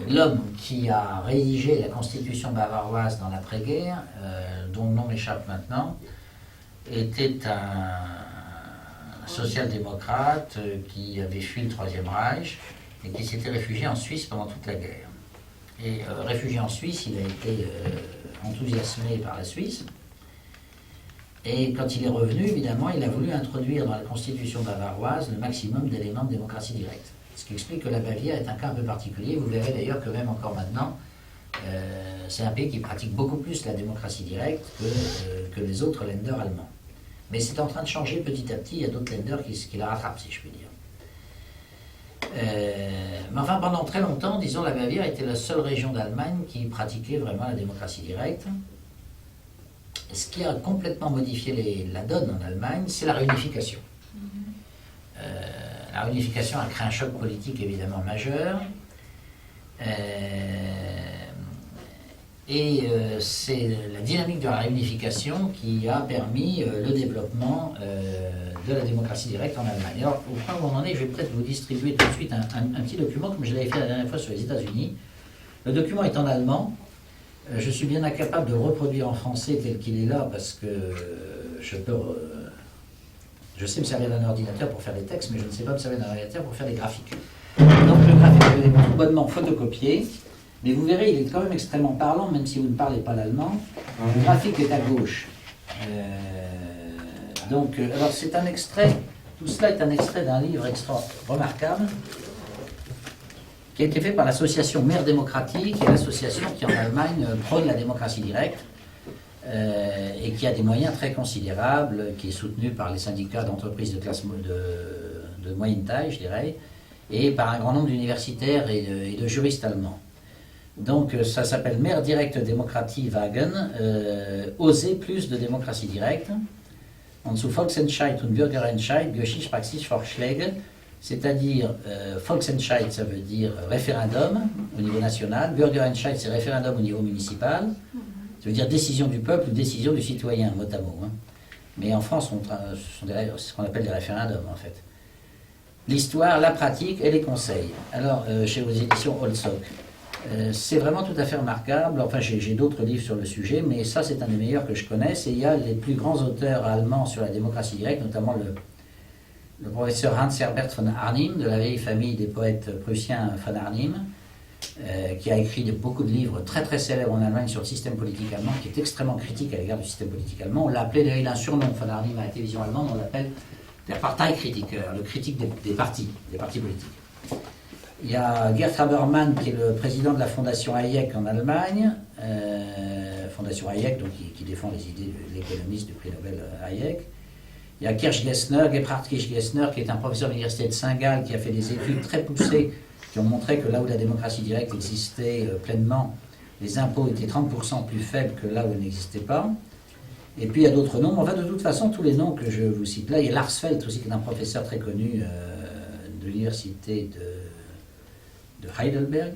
L'homme qui a rédigé la constitution bavaroise dans l'après-guerre, dont le nom m'échappe maintenant, était un social-démocrate qui avait fui le Troisième Reich et qui s'était réfugié en Suisse pendant toute la guerre. Et réfugié en Suisse, il a été enthousiasmé par la Suisse. Et quand il est revenu, évidemment, il a voulu introduire dans la constitution bavaroise le maximum d'éléments de démocratie directe. Ce qui explique que la Bavière est un cas un peu particulier. Vous verrez d'ailleurs que même encore maintenant, c'est un pays qui pratique beaucoup plus la démocratie directe que les autres Länder allemands. Mais c'est en train de changer petit à petit. Il y a d'autres Länder qui la rattrapent, si je puis dire. Mais enfin, pendant très longtemps, disons, la Bavière était la seule région d'Allemagne qui pratiquait vraiment la démocratie directe. Ce qui a complètement modifié la donne en Allemagne, c'est la réunification. La réunification a créé un choc politique évidemment majeur. C'est la dynamique de la réunification qui a permis le développement de la démocratie directe en Allemagne. Alors, au point où on en est, je vais peut-être vous distribuer tout de suite un petit document, comme je l'avais fait la dernière fois sur les États-Unis. Le document est en allemand. Je suis bien incapable de le reproduire en français tel qu'il est là, parce que je sais me servir d'un ordinateur pour faire des textes, mais je ne sais pas me servir d'un ordinateur pour faire des graphiques. Donc le graphique, je l'ai tout bonnement photocopié, mais vous verrez, il est quand même extrêmement parlant, même si vous ne parlez pas l'allemand. Le graphique est à gauche. Alors c'est un extrait, tout cela est un extrait d'un livre remarquable, qui a été fait par l'association Mère démocratique, qui est l'association qui en Allemagne prône la démocratie directe, et qui a des moyens très considérables, qui est soutenu par les syndicats d'entreprises de classe de moyenne taille, je dirais, et par un grand nombre d'universitaires et de juristes allemands. Donc ça s'appelle Mehr direkte Demokratie wagen, oser plus de démocratie directe, und zu Volksentscheid und Bürgerentscheid Geschichtspraxisvorschläge, c'est-à-dire Volksentscheid, ça veut dire référendum au niveau national, Bürgerentscheid, c'est référendum au niveau municipal, ça veut dire décision du peuple ou décision du citoyen, mot à mot. Hein. Mais en France, c'est ce qu'on appelle des référendums, en fait. L'histoire, la pratique et les conseils. Alors, chez vos éditions Holzog, c'est vraiment tout à fait remarquable. Enfin, j'ai d'autres livres sur le sujet, mais ça, c'est un des meilleurs que je connaisse. Et il y a les plus grands auteurs allemands sur la démocratie directe, notamment le professeur Hans-Herbert von Arnim, de la vieille famille des poètes prussiens von Arnim, qui a écrit beaucoup de livres très très célèbres en Allemagne sur le système politique allemand, qui est extrêmement critique à l'égard du système politique allemand. On l'a appelé, il a un surnom, von Arnim, à la télévision allemande, on l'appelle der Parteikritiker, le critique des partis politiques. Il y a Gerd Habermann, qui est le président de la fondation Hayek en Allemagne, fondation Hayek, donc qui défend les idées de l'économiste du prix Nobel Hayek. Il y a Gebhard Kirchgessner, qui est un professeur de l'université de Saint-Gall, qui a fait des études très poussées, qui ont montré que là où la démocratie directe existait pleinement, les impôts étaient 30% plus faibles que là où ils n'existaient pas. Et puis il y a d'autres noms. Enfin, de toute façon, tous les noms que je vous cite là, il y a Lars Feld aussi, qui est un professeur très connu de l'université de Heidelberg.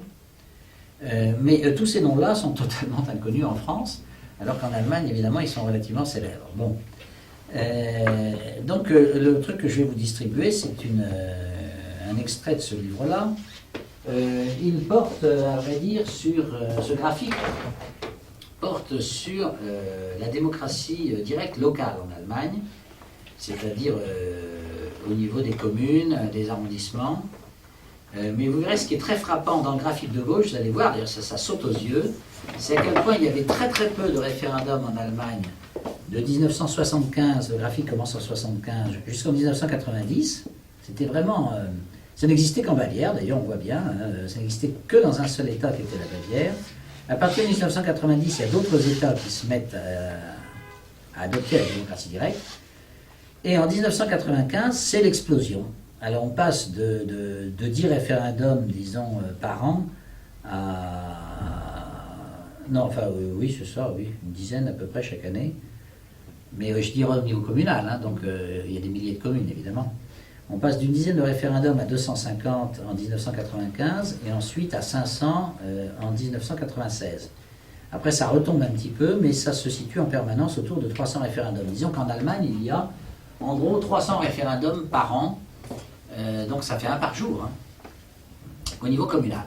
Mais tous ces noms-là sont totalement inconnus en France, alors qu'en Allemagne, évidemment, ils sont relativement célèbres. Bon. Donc le truc que je vais vous distribuer, c'est un extrait de ce livre-là. Il porte, à vrai dire, sur ce graphique, porte sur la démocratie directe locale en Allemagne, c'est-à-dire au niveau des communes, des arrondissements. Mais vous verrez, ce qui est très frappant dans le graphique de gauche, vous allez voir, d'ailleurs ça saute aux yeux, c'est à quel point il y avait très très peu de référendums en Allemagne de 1975, le graphique commence en 1975, jusqu'en 1990. C'était vraiment... ça n'existait qu'en Bavière, d'ailleurs on voit bien, ça n'existait que dans un seul État qui était la Bavière. À partir de 1990, il y a d'autres États qui se mettent à adopter la démocratie directe. Et en 1995, c'est l'explosion. Alors on passe de 10 référendums, disons, par an à... Non, enfin oui, c'est ça, oui, une dizaine à peu près chaque année. Mais je dirais au niveau communal, hein, donc il y a des milliers de communes évidemment. On passe d'une dizaine de référendums à 250 en 1995 et ensuite à 500 en 1996. Après ça retombe un petit peu, mais ça se situe en permanence autour de 300 référendums. Disons qu'en Allemagne, il y a en gros 300 référendums par an Donc ça fait un par jour, hein, au niveau communal.